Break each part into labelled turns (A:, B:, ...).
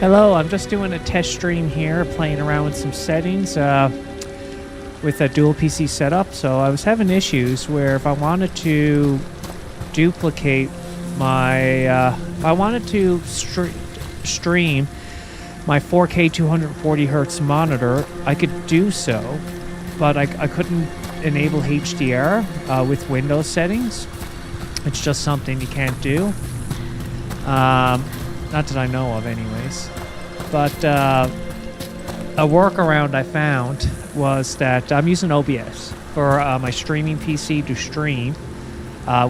A: Hello, I'm just doing a test stream here, playing around with some settings with a dual PC setup. So I was having issues where if I wanted to duplicate my, if I wanted to stream my 4K 240 hertz monitor, I could do so, but I couldn't enable HDR with Windows settings. It's just something you can't do. Not that I know of anyways. But a workaround I found was that I'm using OBS for my streaming PC to stream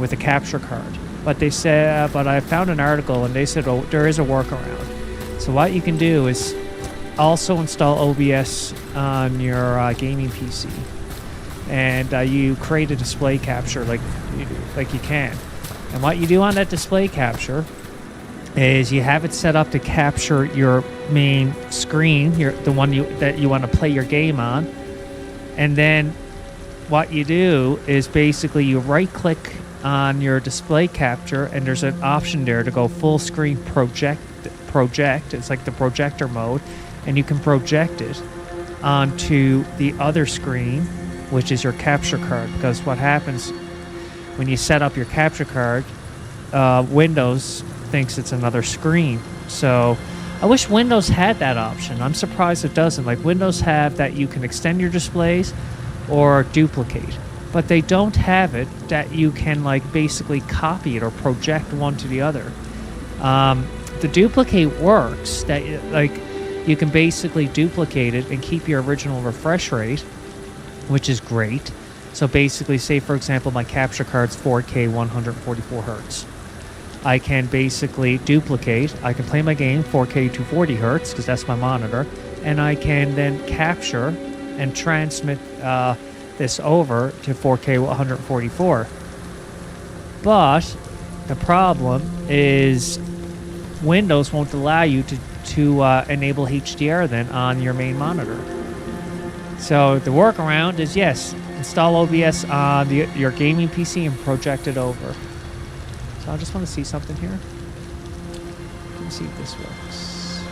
A: with a capture card. But they said, but I found an article and they said, oh, there is a workaround. So what you can do is also install OBS on your gaming PC, and you create a display capture like you can. And what you do on that display capture is you have it set up to capture your main screen, the one that you want to play your game on, and then what you do is basically you right-click on your display capture, and there's an option there to go full screen project. It's like the projector mode, and you can project it onto the other screen, which is your capture card. Because what happens when you set up your capture card, Windows thinks it's another screen. So I wish Windows had that option. I'm surprised it doesn't. Like, Windows have that you can extend your displays or duplicate, but they don't have it that you can like basically copy it or project one to the other. The duplicate works, that like you can basically duplicate it and keep your original refresh rate, which is great. So basically, say for example my capture card's 4K 144 hertz. I can basically duplicate, I can play my game 4K 240 hertz because that's my monitor, and I can then capture and transmit this over to 4K 144. But the problem is Windows won't allow you to enable HDR then on your main monitor. So the workaround is, yes, install OBS on your gaming PC and project it over. So I just want to see something here. Let me see if this works.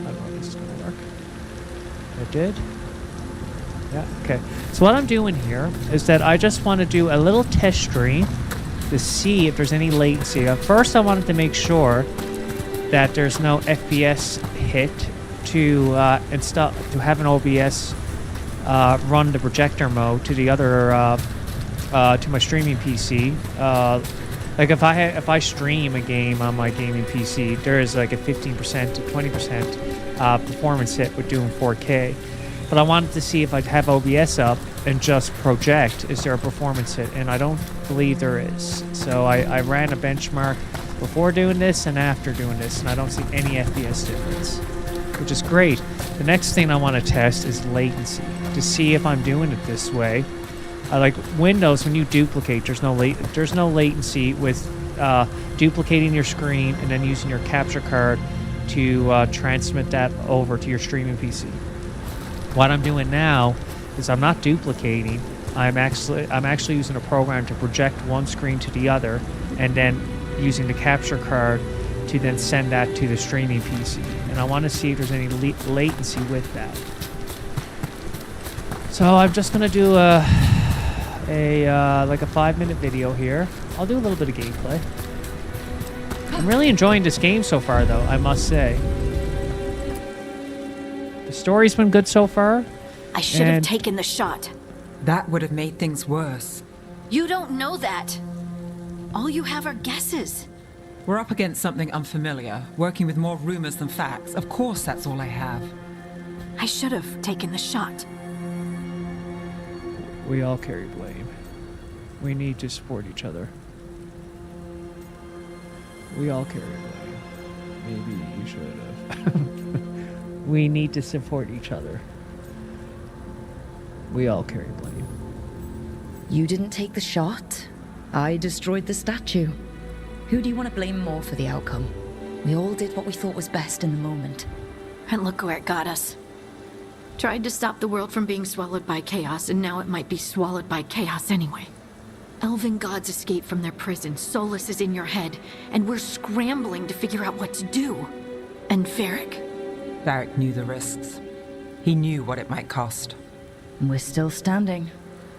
A: I don't know if this is going to work. It did? Yeah, okay. So what I'm doing here is that I just want to do a little test stream to see if there's any latency. First, I wanted to make sure that there's no FPS hit to have an OBS run the projector mode to the other to my streaming PC. Like if I stream a game on my gaming PC, there is like a 15% to 20% performance hit with doing 4K. But I wanted to see if I'd have OBS up and just project, is there a performance hit? And I don't believe there is. So I ran a benchmark before doing this and after doing this, and I don't see any FPS difference, which is great. The next thing I want to test is latency, to see if I'm doing it this way. Like Windows, when you duplicate, there's no latency with duplicating your screen and then using your capture card to transmit that over to your streaming PC. What I'm doing now is I'm not duplicating. I'm actually using a program to project one screen to the other, and then using the capture card to then send that to the streaming PC. And I want to see if there's any latency with that. So I'm just gonna do like a 5-minute video here. I'll do a little bit of gameplay. I'm really enjoying this game so far, though, I must say. The story's been good so far.
B: I should have taken the shot.
C: That would have made things worse.
B: You don't know that. All you have are guesses.
C: We're up against something unfamiliar, working with more rumors than facts. Of course, that's all I have.
B: I should have taken the shot.
A: We all carry blame. We need to support each other. We all carry blame. Maybe you should have. We need to support each other. We all carry blame.
D: You didn't take the shot. I destroyed the statue. Who do you want to blame more for the outcome? We all did what we thought was best in the moment.
B: And look where it got us. Tried to stop the world from being swallowed by chaos, and now it might be swallowed by chaos anyway. Elven gods escaped from their prison, Solus is in your head, and we're scrambling to figure out what to do. And Varric?
C: Varric knew the risks. He knew what it might cost.
D: And we're still standing.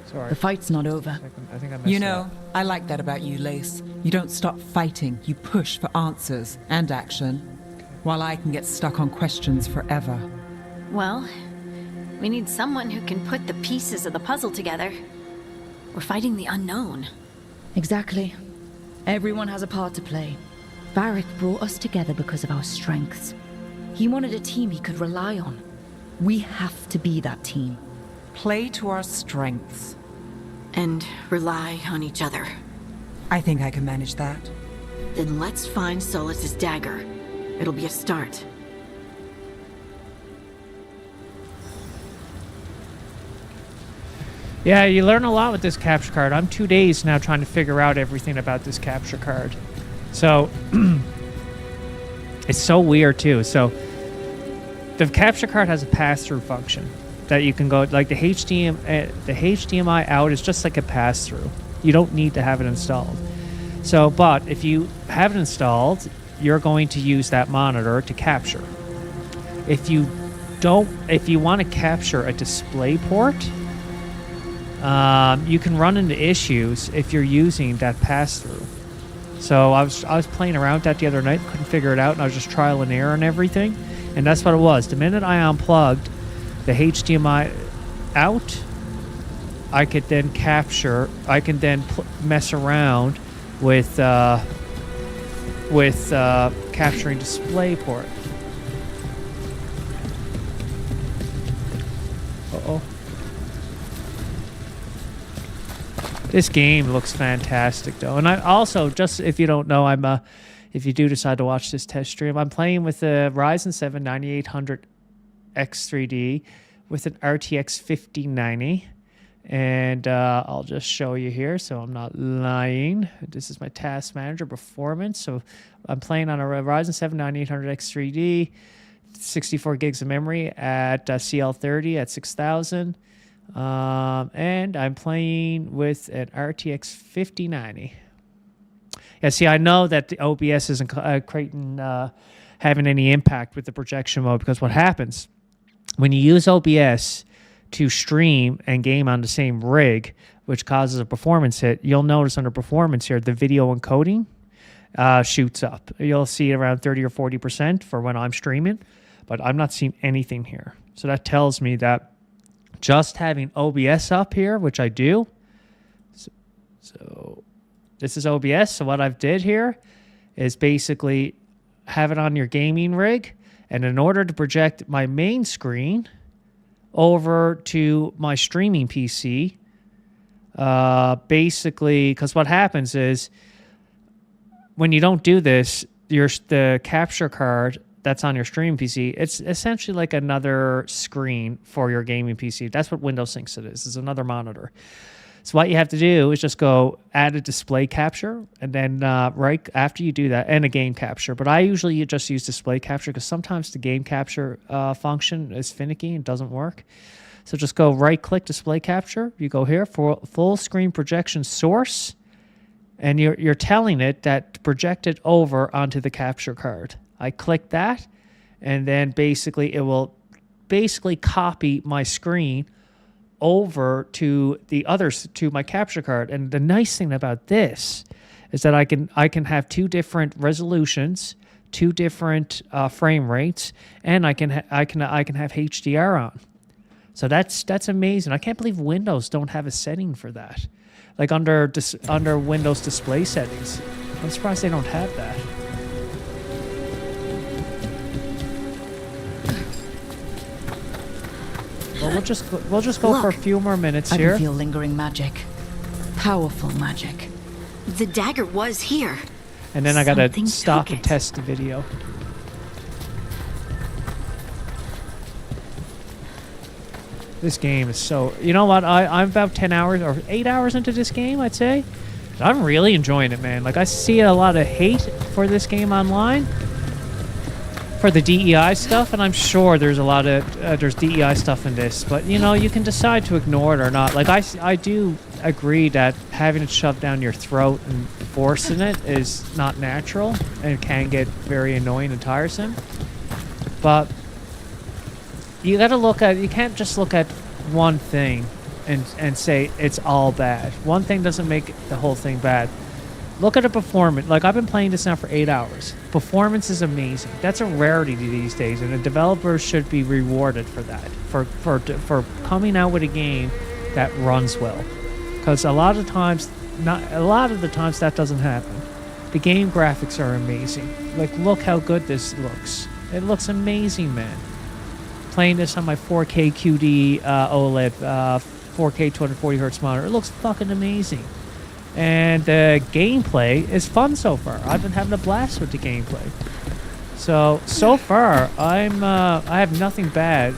A: Sorry.
D: The fight's not over.
A: I think I messed
C: You
A: it
C: know,
A: up.
C: I like that about you, Lace. You don't stop fighting. You push for answers and action, while I can get stuck on questions forever.
B: Well, we need someone who can put the pieces of the puzzle together. We're fighting the unknown.
D: Exactly. Everyone has a part to play. Varric brought us together because of our strengths. He wanted a team he could rely on. We have to be that team.
C: Play to our strengths.
B: And rely on each other.
C: I think I can manage that.
B: Then let's find Solus's dagger. It'll be a start.
A: Yeah, you learn a lot with this capture card. I'm 2 days now trying to figure out everything about this capture card. So, it's so weird too. So, the capture card has a pass-through function that you can go, like the HDMI out is just like a pass-through. You don't need to have it installed. So, but if you have it installed, you're going to use that monitor to capture. If you want to capture a display port, you can run into issues if you're using that pass-through. So I was playing around with that the other night, couldn't figure it out, and I was just trial and error and everything. And that's what it was. The minute I unplugged the HDMI out, I could then capture. I can then mess around with capturing display port. Uh-oh. This game looks fantastic, though. And I also, just if you don't know, if you do decide to watch this test stream, I'm playing with a Ryzen 7 9800 X3D with an RTX 5090. And I'll just show you here so I'm not lying. This is my task manager performance. So I'm playing on a Ryzen 7 9800 X3D, 64 gigs of memory at CL30 at 6000. And I'm playing with an RTX 5090. Yeah, see, I know that the OBS isn't creating, having any impact with the projection mode, because what happens when you use OBS to stream and game on the same rig, which causes a performance hit, you'll notice under performance here, the video encoding shoots up. You'll see around 30 or 40% for when I'm streaming, but I'm not seeing anything here. So that tells me that just having OBS up here, which I do. So this is OBS. So what I've did here is basically have it on your gaming rig. And in order to project my main screen over to my streaming PC, basically, because what happens is when you don't do this, the capture card that's on your streaming PC, it's essentially like another screen for your gaming PC. That's what Windows thinks it is. It's another monitor. So what you have to do is just go add a display capture, and then right after you do that, and a game capture. But I usually just use display capture because sometimes the game capture function is finicky and doesn't work. So just go right-click display capture. You go here for full screen projection source, and you're telling it that project it over onto the capture card. I click that, and then basically it will copy my screen over to my capture card. And the nice thing about this is that I can have two different resolutions, two different frame rates, and I can have HDR on. So that's amazing. I can't believe Windows don't have a setting for that, like under Windows display settings. I'm surprised they don't have that. Well, we'll just go for a few more minutes
D: I
A: here.
D: can feel lingering magic. Powerful magic.
B: The dagger was here.
A: And then I gotta
B: Something
A: stop
B: took
A: and
B: it.
A: test the video. This game is so... You know what? I'm about 10 hours or 8 hours into this game, I'd say. I'm really enjoying it, man. Like, I see a lot of hate for this game online. for the DEI stuff, and I'm sure there's a lot of there's DEI stuff in this, but you know, you can decide to ignore it or not. Like I do agree that having it shoved down your throat and forcing it is not natural and it can get very annoying and tiresome. But you got to look at, you can't just look at one thing and say it's all bad. One thing doesn't make the whole thing bad. Look at a performance. Like, I've been playing this now for 8 hours. Performance is amazing. That's a rarity these days, and the developers should be rewarded for that, for coming out with a game that runs well. Because a lot of the times that doesn't happen. The game graphics are amazing. Like, look how good this looks. It looks amazing, man. Playing this on my 4K QD OLED 4K 240 hertz monitor, it looks fucking amazing. And the gameplay is fun so far. I've been having a blast with the gameplay. So far, I have nothing bad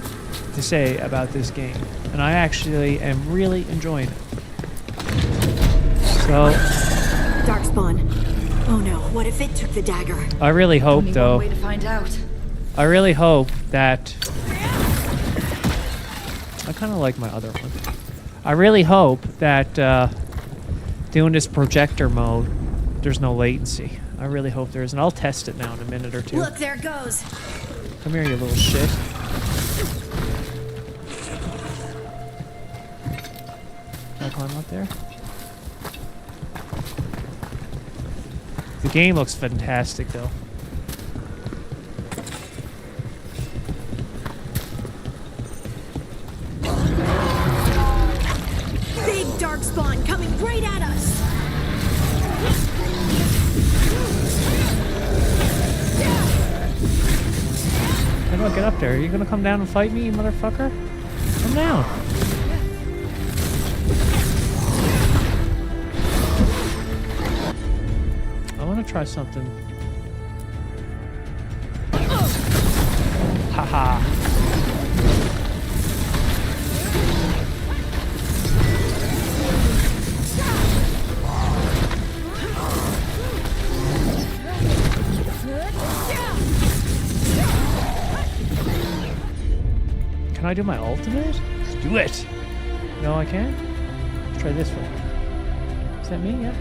A: to say about this game, and I actually am really enjoying it. So,
B: Darkspawn. Oh no, what if it took the dagger?
A: I really hope,
D: Only
A: though.
D: one way to find out.
A: I really hope that. I kind of like my other one. I really hope that doing this projector mode, there's no latency. I really hope there is, and I'll test it now in a minute or two.
B: Look, there it goes.
A: Come here, you little shit. Can I climb up there? The game looks fantastic, though.
B: Big Darkspawn coming right at us.
A: How do I get up there? Are you gonna come down and fight me, you motherfucker? Come down. I wanna try something. Haha. Can I do my ultimate? Let's do it. No, I can't. Let's try this one. Is that me? Yep.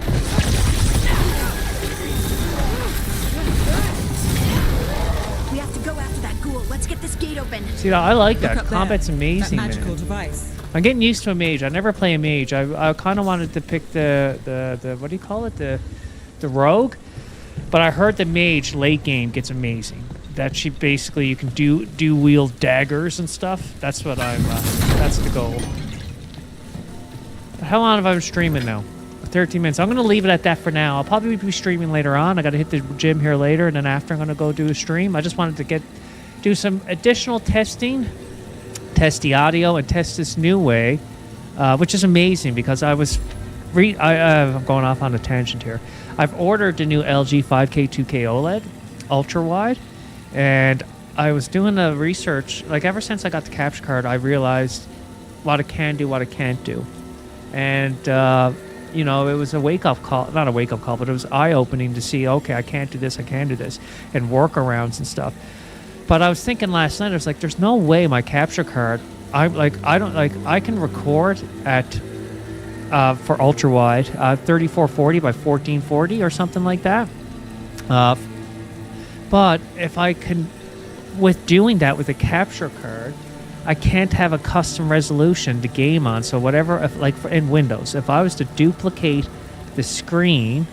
B: We have to go after that ghoul. Let's get this gate open.
A: See, I like
C: Look
A: that.
C: up there.
A: Combat's amazing,
C: That magical
A: man.
C: device.
A: I'm getting used to a mage. I never play a mage. I kind of wanted to pick the what do you call it? The rogue. But I heard the mage late game gets amazing. That she basically, you can do wield daggers and stuff. That's what that's the goal. How long have I been streaming now? 13 minutes. I'm going to leave it at that for now. I'll probably be streaming later on. I got to hit the gym here later, and then after I'm going to go do a stream. I just wanted to do some additional testing, test the audio, and test this new way, which is amazing because I was I'm going off on a tangent here. I've ordered the new LG 5K 2K OLED ultra wide, and I was doing the research. Like, ever since I got the capture card, I realized what it can do, what it can't do. And you know, it was a wake-up call, not a wake-up call, but it was eye-opening to see, okay, I can't do this, I can do this, and workarounds and stuff. But I was thinking last night, I was like, there's no way my capture card, I can record at for ultra wide 3440 by 1440 or something like that. But if I can, with doing that with a capture card, I can't have a custom resolution to game on. So whatever, in Windows, if I was to duplicate the screen,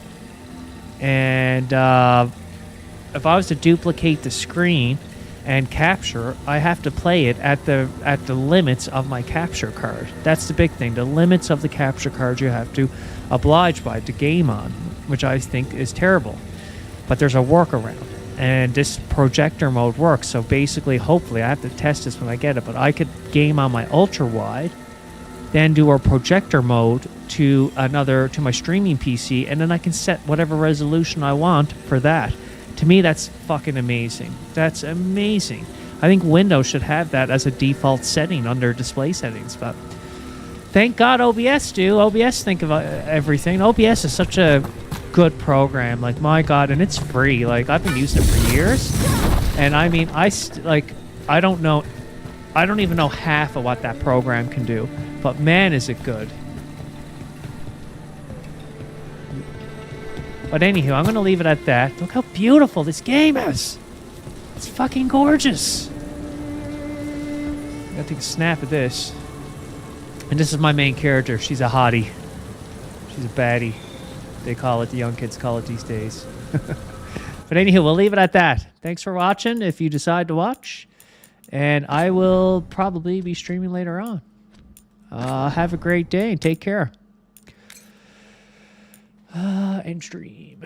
A: and if I was to duplicate the screen and capture, I have to play it at the limits of my capture card. That's the big thing. The limits of the capture card you have to oblige by to game on, which I think is terrible. But there's a workaround. And this projector mode works, so basically, hopefully, I have to test this when I get it, but I could game on my ultra wide, then do a projector mode to my streaming PC, and then I can set whatever resolution I want for that. To me, that's fucking amazing. That's amazing. I think Windows should have that as a default setting under display settings, but thank God OBS do. OBS think of everything. OBS is such a good program. Like, my God, and it's free. Like, I've been using it for years. And I mean, I don't know. I don't even know half of what that program can do. But man, is it good. But anywho, I'm going to leave it at that. Look how beautiful this game is. It's fucking gorgeous. I gotta take a snap of this. And this is my main character. She's a hottie. She's a baddie. They call it, the young kids call it these days. But anywho, we'll leave it at that. Thanks for watching if you decide to watch. And I will probably be streaming later on. Have a great day and take care. End stream.